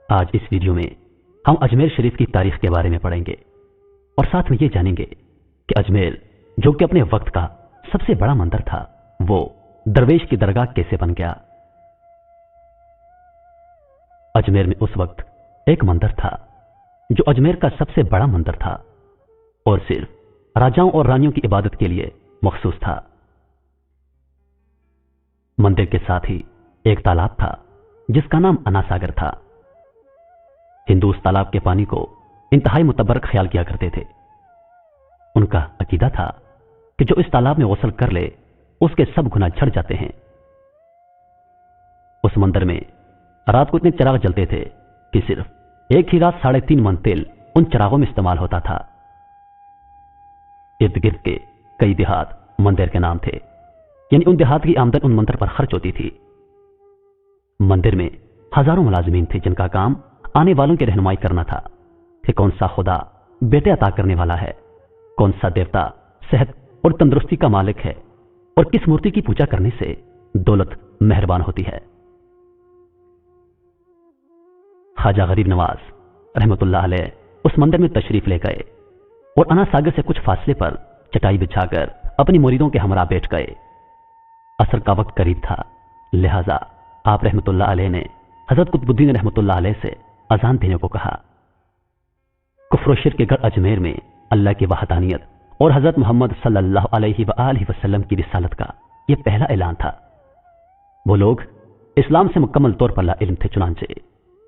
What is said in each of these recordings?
آج اس ویڈیو میں ہم اجمیر شریف کی تاریخ کے بارے میں پڑھیں گے اور ساتھ میں یہ جانیں گے کہ اجمیر جو کہ اپنے وقت کا سب سے بڑا مندر تھا وہ درویش کی درگاہ کیسے بن گیا۔ اجمیر میں اس وقت ایک مندر تھا جو اجمیر کا سب سے بڑا مندر تھا اور صرف راجاؤں اور رانیوں کی عبادت کے لیے مخصوص تھا۔ مندر کے ساتھ ہی ایک تالاب تھا جس کا نام انا ساگر تھا۔ ہندو اس تالاب کے پانی کو انتہائی متبرک خیال کیا کرتے تھے۔ ان کا عقیدہ تھا کہ جو اس تالاب میں غسل کر لے اس کے سب گناہ جھڑ جاتے ہیں۔ اس مندر میں رات کو اتنے چراغ جلتے تھے کہ صرف ایک ہی رات 3.5 من تیل ان چراغوں میں استعمال ہوتا تھا۔ ارد گرد کے کئی دیہات مندر کے نام تھے، یعنی ان دیہات کی آمدن ان مندر پر خرچ ہوتی تھی۔ مندر میں ہزاروں ملازمین تھے جن کا کام آنے والوں کی رہنمائی کرنا تھا کہ کون سا خدا بیٹے عطا کرنے والا ہے، کون سا دیوتا صحت اور تندرستی کا مالک ہے اور کس مورتی کی پوجا کرنے سے دولت مہربان ہوتی ہے۔ خواجہ غریب نواز رحمت اللہ علیہ اس مندر میں تشریف لے گئے اور انا ساگر سے کچھ فاصلے پر چٹائی بچھا کر اپنی مریدوں کے ہمراہ بیٹھ گئے۔ عصر کا وقت قریب تھا، لہذا آپ رحمت اللہ علیہ نے حضرت قطب الدین رحمت اللہ علیہ سے اذان دینے کو کہا۔ کفر و شرک کے گڑھ اجمیر میں اللہ کی وحدانیت اور حضرت محمد صلی اللہ علیہ وآلہ وسلم کی رسالت کا یہ پہلا اعلان تھا۔ وہ لوگ اسلام سے مکمل طور پر لا علم تھے، چنانچہ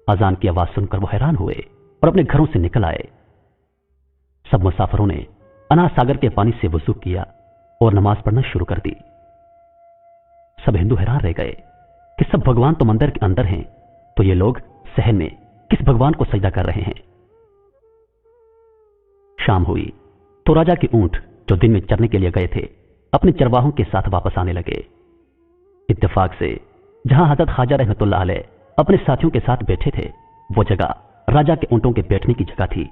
اذان کی آواز سن کر وہ حیران ہوئے اور اپنے گھروں سے نکل آئے۔ سب مسافروں نے انا ساگر کے پانی سے وضو کیا اور نماز پڑھنا شروع کر دی۔ سب ہندو حیران رہ گئے کہ سب بھگوان تو مندر کے اندر ہیں، تو یہ لوگ صحن میں کس بھگوان کو سجدہ کر رہے ہیں۔ شام ہوئی تو راجا کے اونٹ جو دن میں چرنے کے لیے گئے تھے اپنے چرواہوں کے ساتھ واپس آنے لگے۔ اتفاق سے جہاں حضرت خواجہ رحمت اللہ علیہ اپنے ساتھیوں کے ساتھ بیٹھے تھے وہ جگہ راجا کے اونٹوں کے بیٹھنے کی جگہ تھی۔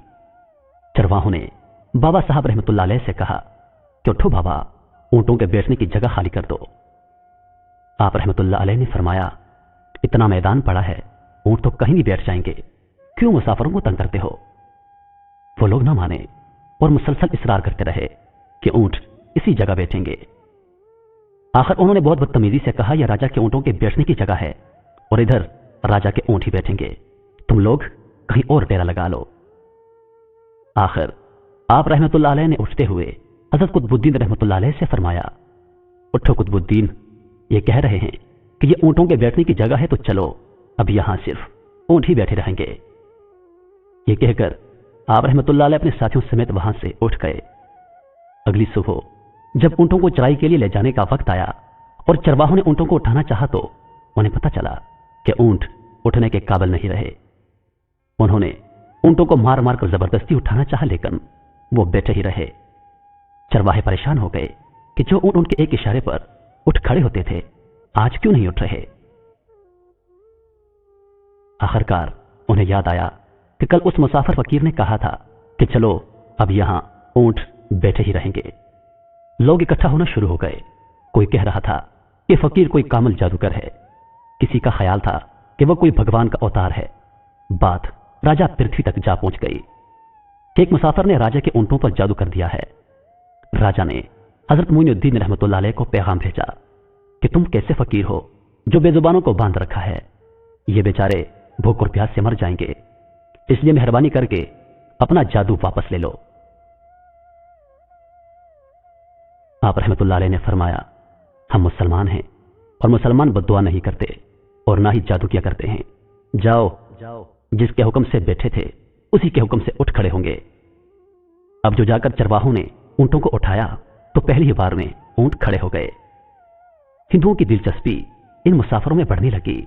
چرواہوں نے بابا صاحب رحمت اللہ علیہ سے کہا کہ اٹھو بابا، اونٹوں کے بیٹھنے کی جگہ خالی کر دو۔ آپ رحمت اللہ علیہ نے فرمایا، اتنا میدان پڑا ہے، اونٹ تو کہیں بھی بیٹھ جائیں گے، کیوں مسافروں کو تنگ کرتے ہو؟ وہ لوگ نہ مانے اور مسلسل اصرار کرتے رہے کہ اونٹ اسی جگہ بیٹھیں گے۔ آخر انہوں نے بہت بدتمیزی سے کہا، یہ راجا کے اونٹوں کے بیٹھنے کی جگہ ہے اور ادھر راجا کے اونٹ ہی بیٹھیں گے، تم لوگ کہیں اور ڈیرا لگا لو۔ آخر آپ رحمت اللہ علیہ نے اٹھتے ہوئے حضرت قطب الدین رحمت اللہ علیہ سے فرمایا، اٹھو قطب الدین، یہ کہہ رہے ہیں کہ یہ اونٹوں کے بیٹھنے کی جگہ ہے، تو چلو اب یہاں صرف اونٹ ہی بیٹھے رہیں گے۔ یہ کہہ کر آپ رحمت اللہ علیہ اپنے ساتھیوں سمیت وہاں سے اٹھ گئے۔ اگلی صبح جب اونٹوں کو چرائی کے لیے لے جانے کا وقت آیا اور چرواہوں نے اونٹوں کو اٹھانا چاہا تو انہیں پتہ چلا کہ اونٹ اٹھنے کے قابل نہیں رہے۔ انہوں نے اونٹوں کو مار مار کر زبردستی اٹھانا چاہا لیکن وہ بیٹھے ہی رہے۔ چرواہے پریشان ہو گئے کہ جو اونٹ ان کے ایک اشارے پر اٹھ کھڑے ہوتے تھے آج کیوں نہیں اٹھ رہے۔ آخرکار انہیں یاد آیا کہ کل اس مسافر فقیر نے کہا تھا کہ چلو اب یہاں اونٹ بیٹھے ہی رہیں گے۔ لوگ اکٹھا ہونا شروع ہو گئے۔ کوئی کہہ رہا تھا کہ فقیر کوئی کامل جادوگر ہے، کسی کا خیال تھا کہ وہ کوئی بھگوان کا اوتار ہے۔ بات راجہ پرتھوی تک جا پہنچ گئی کہ ایک مسافر نے راجہ کے اونٹوں پر جادو کر دیا ہے۔ راجہ نے حضرت معین الدین رحمت اللہ علیہ کو پیغام بھیجا کہ تم کیسے فقیر ہو جو بے زبانوں کو باندھ رکھا ہے، یہ بیچارے بھوک اور پیاس سے مر جائیں گے، اس لیے مہربانی کر کے اپنا جادو واپس لے لو۔ آپ رحمت اللہ علیہ نے فرمایا، ہم مسلمان ہیں اور مسلمان بد دعا نہیں کرتے اور نہ ہی جادو کیا کرتے ہیں، جاؤ جس کے حکم سے بیٹھے تھے اسی کے حکم سے اٹھ کھڑے ہوں گے۔ اب جو جا کر چرواہوں نے اونٹوں کو اٹھایا تو پہلی ہی بار میں اونٹ کھڑے ہو گئے۔ ہندوؤں کی دلچسپی ان مسافروں میں بڑھنے لگی۔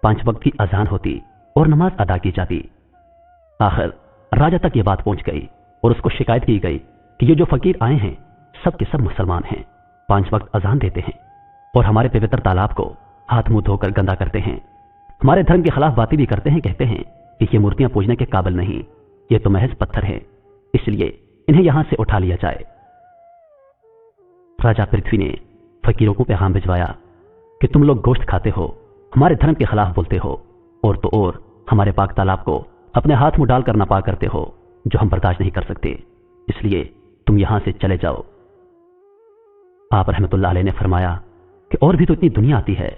5 وقت کی اذان ہوتی اور نماز ادا کی جاتی۔ آخر راجہ تک یہ بات پہنچ گئی اور اس کو شکایت کی گئی کہ یہ جو فقیر آئے ہیں سب کے سب مسلمان ہیں، 5 وقت اذان دیتے ہیں اور ہمارے پوتر تالاب کو ہاتھ منہ دھو کر گندا کرتے ہیں، ہمارے دھرم کے خلاف باتیں بھی کرتے ہیں، کہتے ہیں کہ یہ مورتیاں پوجنے کے قابل نہیں، یہ تو محض پتھر ہیں، اس لیے انہیں یہاں سے اٹھا لیا جائے۔ راجہ پرتھوی نے فقیروں کو پیغام بھجوایا کہ تم لوگ گوشت کھاتے ہو، ہمارے دھرم کے خلاف بولتے ہو، اور تو اور हमारे पाक तालाब को अपने हाथ मुंह डाल कर नापाक करते हो, जो हम बर्दाश्त नहीं कर सकते, इसलिए तुम यहां से चले जाओ। आप रहमतुल्लाह अलैह ने फरमाया कि और भी तो इतनी दुनिया आती है,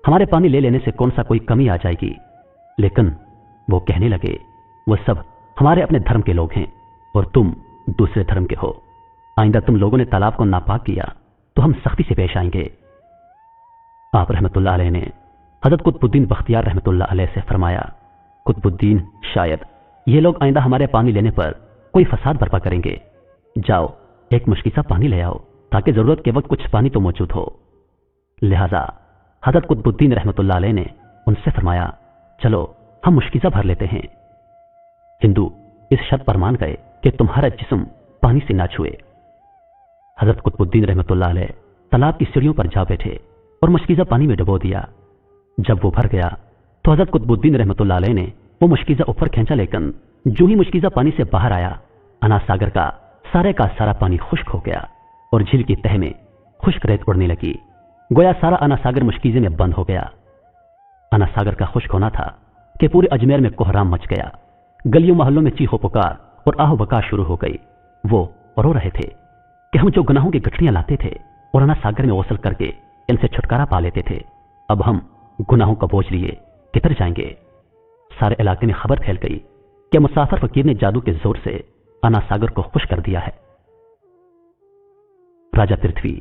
हमारे पानी ले लेने से कौन सा कोई कमी आ जाएगी। लेकिन वो कहने लगे, वो सब हमारे अपने धर्म के लोग हैं और तुम दूसरे धर्म के हो। आइंदा तुम लोगों ने तालाब को नापाक किया तो हम सख्ती से पेश आएंगे। आप रहमतुल्लाह अलैह ने हजरत कुतुबुद्दीन बख्तियार रहमतुल्लाह अलैह से फरमाया, कुतुबुद्दीन, शायद ये लोग आइंदा हमारे पानी लेने पर कोई फसाद बर्पा करेंगे। जाओ एक मुश्किल पानी ले आओ ताकि जरूरत के वक्त कुछ पानी तो मौजूद हो। लिहाजा हजरत कुतुबुद्दीन रहमतुल्लाह अलैह ने उनसे फरमाया, चलो हम मुश्किल भर लेते हैं। हिंदू इस शर्त पर मान गए कि तुम्हारा जिस्म पानी से ना छुए। हजरत कुतुबुद्दीन रहमतुल्लाह अलैह तालाब की सीढ़ियों पर जा बैठे और मुश्किल पानी में डुबो दिया। जब वो भर गया तो हजरत कुतुबुद्दीन रहमतुल्लाह अलैह ने वो मुश्किल ऊपर खींचा, लेकिन जो ही मुश्किल पानी से बाहर आया, अनास सागर का सारा पानी खुश्क हो गया और झील की तह में खुश्क रेत उड़ने लगी। गोया सारा अनास सागर मुश्किल में बंद हो गया। अनास सागर का खुश्क होना था कि पूरे अजमेर में कोहराम मच गया। गलियों मोहल्लों में चीखो पुकार और आहो बका शुरू हो गई। वो रो रहे थे कि हम जो गुनाहों की गठरियां लाते थे और अनास सागर में गौसल करके इनसे छुटकारा पा लेते थे, अब हम गुनाहों का बोझ लिए किधर जाएंगे। सारे इलाके में खबर फैल गई कि मुसाफिर फकीर ने जादू के जोर से अनास सागर को खुश कर दिया है। राजा पृथ्वी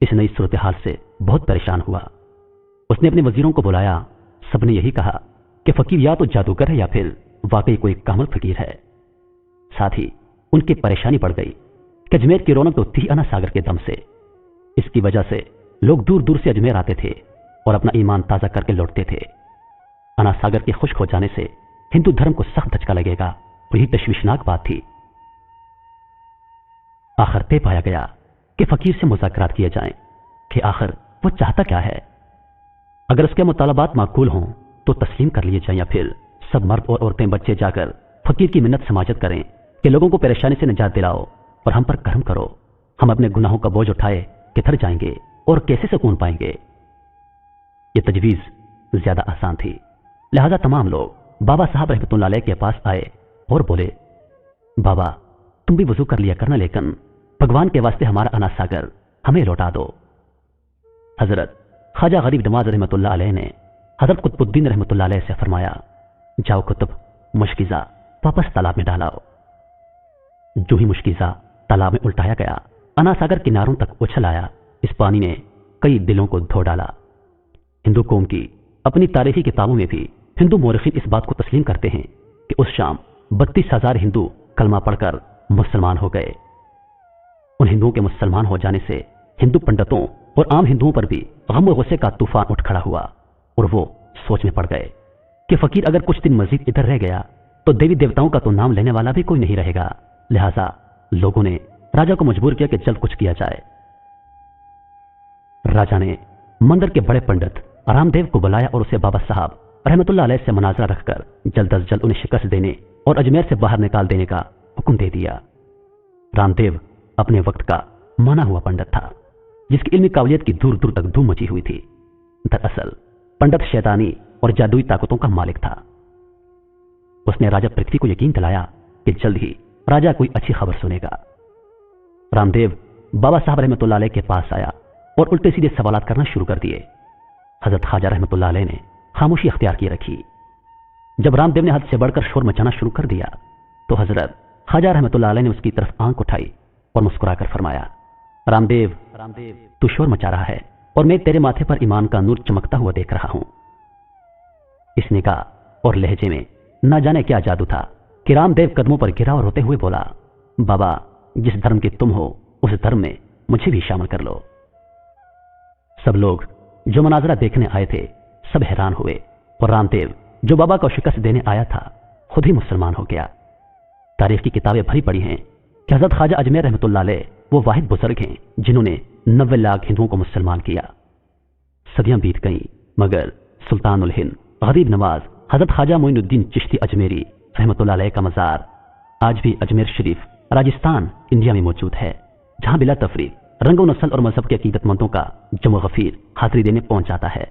इस नई सूरत हाल से बहुत परेशान हुआ। उसने अपने वजीरों को बुलाया। सबने यही कहा कि फकीर या तो जादूगर है या फिर वाकई कोई कामल फकीर है। साथ ही उनकी परेशानी बढ़ गई कि अजमेर की रौनक तो थी अनास सागर के दम से। इसकी वजह से लोग दूर दूर से अजमेर आते थे और अपना ईमान ताजा करके लौटते थे। अनास सागर के खुश्क हो जाने से हिंदू धर्म को सख्त धचका लगेगा और यही तशवीशनाक बात थी। आखिर तय पाया गया कि फकीर से मुज़ाकरात किए जाएं कि आखिर वो चाहता क्या है। अगर उसके मुतालबात माकूल हों तो तस्लीम कर लिए जाएं, या फिर सब मर्द और औरतें बच्चे जाकर फकीर की मिन्नत समाजत करें कि लोगों को परेशानी से निजात दिलाओ और हम पर करम करो। हम अपने गुनाहों का बोझ उठाए किधर जाएंगे और कैसे सुकून पाएंगे। ये तजवीज ज्यादा आसान थी। लिहाजा तमाम लोग बाबा साहब रहमतुल्लाह अलैह के पास आए और बोले, बाबा तुम भी वजू कर लिया करना, लेकिन भगवान के वास्ते हमारा अनास सागर हमें लौटा दो। हजरत ख्वाजा गरीब नवाज रहमतुल्लाह अलैह ने हजरत कुतुबुद्दीन रहमतुल्लाह अलैह से फरमाया, जाओ कुतुब, मुश्किजा वापस तालाब में डालाओ। जो ही मुश्किजा तालाब में उल्टाया गया, अनास सागर किनारों तक उछल आया। इस पानी ने कई दिलों को धो डाला। हिंदू कौम की अपनी तारीखी किताबों में भी हिंदू मौरखीन इस बात को तस्लीम करते हैं कि उस शाम 32,000 हिंदू कलमा पढ़कर मुसलमान हो गए। उन हिंदुओं के मुसलमान हो जाने से हिंदू पंडितों और आम हिंदुओं पर भी गम और गुस्से का तूफान उठ खड़ा हुआ और वो सोच में पड़ गए कि फकीर अगर कुछ दिन मजीद इधर रह गया तो देवी देवताओं का तो नाम लेने वाला भी कोई नहीं रहेगा। लिहाजा लोगों ने राजा को मजबूर किया कि जल्द कुछ किया जाए। राजा ने मंदिर के बड़े पंडित रामदेव को बुलाया और उसे बाबा साहब रहमतुल्लाह अलैह से मुनाजरा रखकर जल्द अज जल्द उन्हें शिकस्त देने और अजमेर से बाहर निकाल देने का हुक्म दे दिया। रामदेव अपने वक्त का माना हुआ पंडित था, जिसकी इल्मी काबिलियत की दूर दूर तक धूम मची हुई थी। दरअसल पंडित शैतानी और जादुई ताकतों का मालिक था। उसने राजा पृथ्वी को यकीन दिलाया कि जल्द ही राजा कोई अच्छी खबर सुनेगा। रामदेव बाबा साहब रहमतुल्लाह अलैह के पास आया और उल्टे सीधे सवालात करना शुरू कर दिए। हजरत ख्वाजा रहमतुल्लाह अलैह ने खामोशी अख्तियार की रखी। जब रामदेव ने हद से बढ़कर शोर मचाना शुरू कर दिया तो हजरत ख्वाजा रहमतुल्लाह अलैह ने उसकी तरफ आंख उठाई और मुस्कुराकर फरमाया, रामदेव तू शोर मचा रहा है और मैं तेरे माथे पर ईमान का नूर चमकता हुआ देख रहा हूं। इस निगाह और लहजे में ना जाने क्या जादू था कि रामदेव कदमों पर गिरा और रोते हुए बोला, बाबा जिस धर्म के तुम हो उस धर्म में मुझे भी शामिल कर लो। सब लोग जो मनाजरा देखने आए थे सब हैरान हुए और रामदेव जो बाबा को शिकस्त देने आया था खुद ही मुसलमान हो गया। तारीख की किताबें भरी पड़ी हैं कि हजरत ख्वाजा अजमेर रहमतुल्लाह अलैह वो वाहिद बुजुर्ग हैं जिन्होंने 90 लाख हिंदुओं को मुसलमान किया। सदियां बीत गईं मगर सुल्तानुल हिंद गरीब नवाज हजरत ख्वाजा मोइनुद्दीन चिश्ती अजमेरी रहमतुल्लाह अलैह का मज़ार आज भी अजमेर शरीफ राजस्थान इंडिया में मौजूद है, जहां बिला तफरीक रंगो नस्ल और मजहब के अकीदतमंदों का जमो गफीर हाजिरी देने पहुंच जाता है।